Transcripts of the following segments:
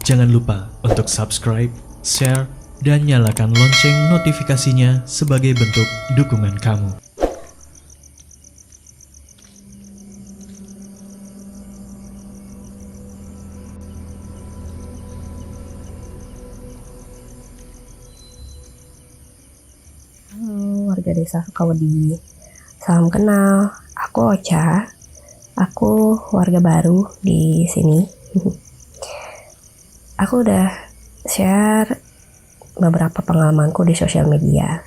Jangan lupa untuk subscribe, share, dan nyalakan lonceng notifikasinya sebagai bentuk dukungan kamu. Halo warga desa Sukawedi, salam kenal. Aku Ocha, aku warga baru di sini. Aku udah share beberapa pengalamanku di sosial media.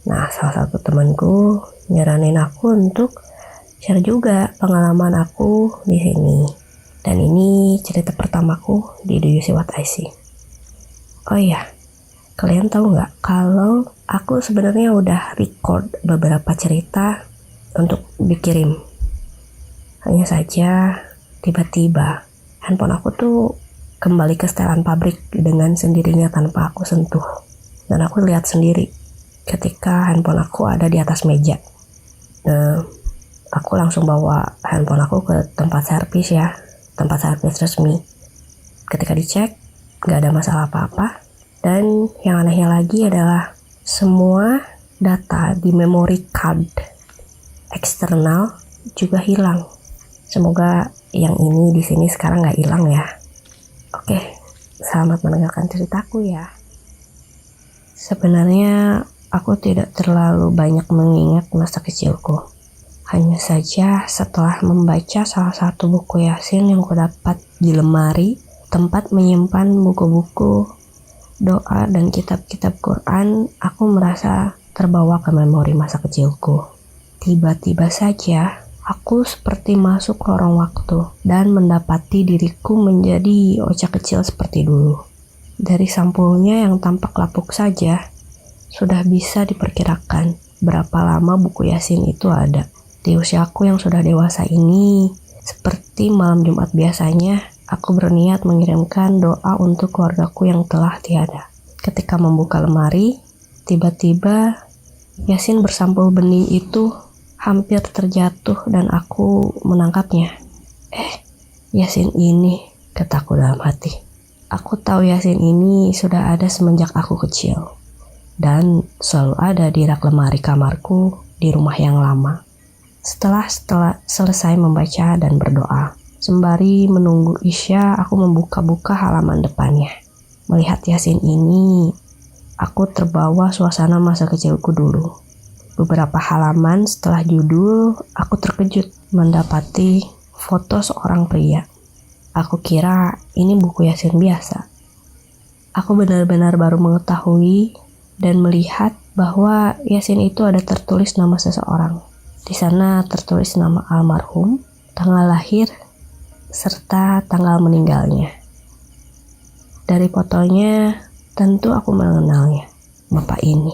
Nah, salah satu temanku nyaranin aku untuk share juga pengalaman aku di sini. Dan ini cerita pertamaku di Do You See What I See. Oh iya, kalian tahu nggak kalau aku sebenarnya udah record beberapa cerita untuk dikirim. Hanya saja tiba-tiba handphone aku tuh kembali ke setelan pabrik dengan sendirinya tanpa aku sentuh. Dan aku lihat sendiri ketika handphone aku ada di atas meja. Nah, aku langsung bawa handphone aku ke tempat servis ya, tempat servis resmi. Ketika dicek, nggak ada masalah apa-apa. Dan yang anehnya lagi adalah semua data di memory card eksternal juga hilang. Semoga yang ini di sini sekarang nggak hilang ya. Oke, selamat mendengarkan ceritaku ya. Sebenarnya aku tidak terlalu banyak mengingat masa kecilku. Hanya saja setelah membaca salah satu buku Yasin yang kudapat di lemari, tempat menyimpan buku-buku, doa, dan kitab-kitab Quran, aku merasa terbawa ke memori masa kecilku. Tiba-tiba saja, aku seperti masuk lorong waktu dan mendapati diriku menjadi Ocha kecil seperti dulu. Dari sampulnya yang tampak lapuk saja, sudah bisa diperkirakan berapa lama buku Yasin itu ada. Di usiaku yang sudah dewasa ini, seperti malam Jumat biasanya, aku berniat mengirimkan doa untuk keluargaku yang telah tiada. Ketika membuka lemari, tiba-tiba Yasin bersampul bening itu hampir terjatuh dan aku menangkapnya. Yasin ini, kataku dalam hati. Aku tahu Yasin ini sudah ada semenjak aku kecil. Dan selalu ada di rak lemari kamarku di rumah yang lama. Setelah selesai membaca dan berdoa, sembari menunggu Isya, aku membuka-buka halaman depannya. Melihat Yasin ini, aku terbawa suasana masa kecilku dulu. Beberapa halaman setelah judul, aku terkejut mendapati foto seorang pria. Aku kira ini buku Yasin biasa. Aku benar-benar baru mengetahui dan melihat bahwa Yasin itu ada tertulis nama seseorang. Di sana tertulis nama almarhum, tanggal lahir, serta tanggal meninggalnya. Dari fotonya, tentu aku mengenalnya. Bapak ini,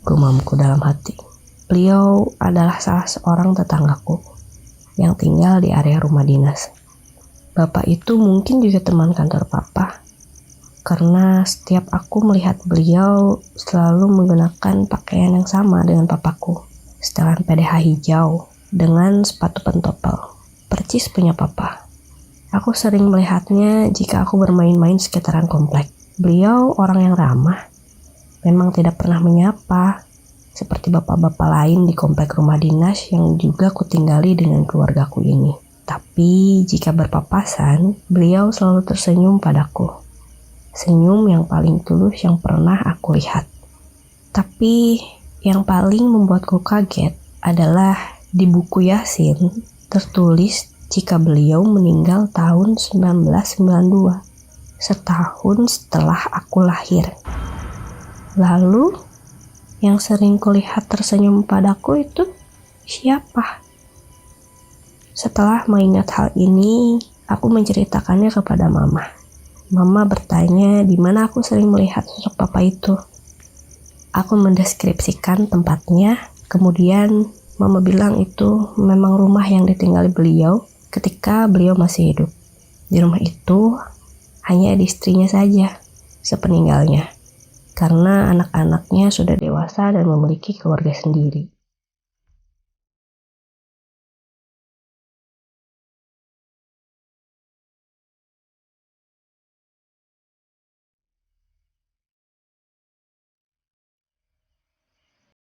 gumamku dalam hati. Beliau adalah salah seorang tetanggaku yang tinggal di area rumah dinas. Bapak itu mungkin juga teman kantor papa, karena setiap aku melihat beliau selalu menggunakan pakaian yang sama dengan papaku. Setelan PDH hijau dengan sepatu pentopel, percis punya papa. Aku sering melihatnya jika aku bermain-main sekitaran komplek. Beliau orang yang ramah, memang tidak pernah menyapa, seperti bapak-bapak lain di komplek rumah dinas yang juga kutinggali dengan keluargaku ini. Tapi jika berpapasan, beliau selalu tersenyum padaku. Senyum yang paling tulus yang pernah aku lihat. Tapi yang paling membuatku kaget adalah di buku Yasin tertulis jika beliau meninggal tahun 1992, setahun setelah aku lahir. Lalu, yang sering kulihat tersenyum padaku itu siapa? Setelah mengingat hal ini, aku menceritakannya kepada mama. Mama bertanya di mana aku sering melihat sosok papa itu. Aku mendeskripsikan tempatnya, kemudian mama bilang itu memang rumah yang ditinggali beliau ketika beliau masih hidup. Di rumah itu hanya ada istrinya saja sepeninggalnya, karena anak-anaknya sudah dewasa dan memiliki keluarga sendiri.